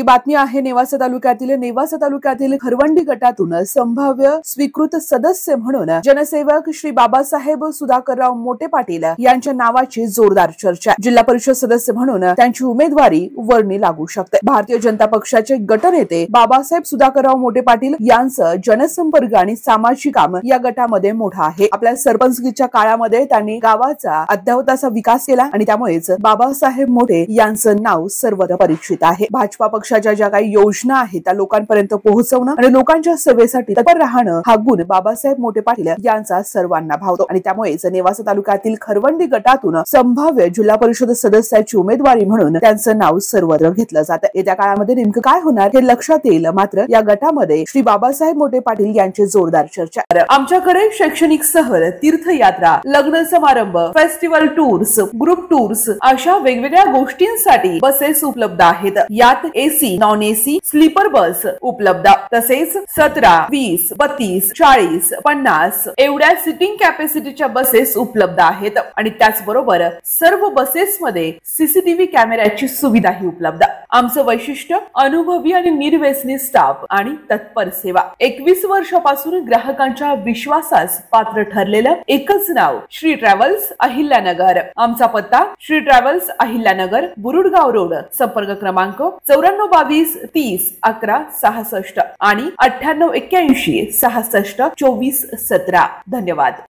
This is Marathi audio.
बातमी आहे नेवासा तालुक्यातील खरवंडी गटातून संभाव्य स्वीकृत सदस्य म्हणून जनसेवक श्री बाबासाहेब सुधाकरराव मोठे पाटील यांच्या नावाची जोरदार चर्चा। जिल्हा परिषद सदस्य म्हणून त्यांची उमेदवारी वर्णी लागू शकते। भारतीय जनता पक्षाचे गटनेते बाबासाहेब सुधाकरराव मोठे पाटील यांचं जनसंपर्क आणि सामाजिक काम या गटामध्ये मोठा आहे। आपल्या सरपंचकीच्या काळामध्ये त्यांनी गावाचा अद्यावताचा विकास केला आणि त्यामुळेच बाबासाहेब मोठे यांचं नाव सर्वत्र परिचित आहे। भाजपा पक्षाच्या ज्या काही योजना आहेत त्या लोकांपर्यंत पोहोचवणं आणि लोकांच्या सेवेसाठी तत्पर राहणं हा गुण बाबासाहेब मोठे पाटील यांचा सर्वांना भावतो आणि त्यामुळेच नेवासा तालुक्यातील खरवंडी गटातून संभाव्य जिल्हा परिषद सदस्याची उमेदवारी म्हणून त्यांचं नाव सर्वत्र घेतलं जातं। येत्या काळामध्ये नेमकं काय होणार हे लक्षात येईल। मात्र या गटामध्ये श्री बाबासाहेब मोठे पाटील यांची जोरदार चर्चा। आमच्याकडे शैक्षणिक सहल, तीर्थयात्रा, लग्न समारंभ, फेस्टिवल टूर्स, ग्रुप टूर्स अशा वेगवेगळ्या गोष्टींसाठी बसेस उपलब्ध आहेत। यात AC, non AC, sleeper bus उपलब्ध, तसेच 17, 20, 32, 40, 50 एवढ्या सिटिंग कॅपॅसिटीच्या बसेस उपलब्ध आहेत आणि त्याचबरोबर सर्व बसेसमध्ये सीसीटीव्ही कॅमेऱ्याची सुविधाही उपलब्ध। आमचं वैशिष्ट्य अनुभवी आणि निर्व्यसनी स्टाफ आणि तत्पर सेवा। 21 वर्षापासून ग्राहकांच्या विश्वासास पात्र ठरलेलं एकच नाव श्री ट्रॅव्हल्स अहिल्यानगर। आमचा पत्ता श्री ट्रॅव्हल्स अहिल्यानगर, बुरुडगाव रोड, संपर्क क्रमांक 9422 30 11 66 आणि 9881 66 24 17। धन्यवाद।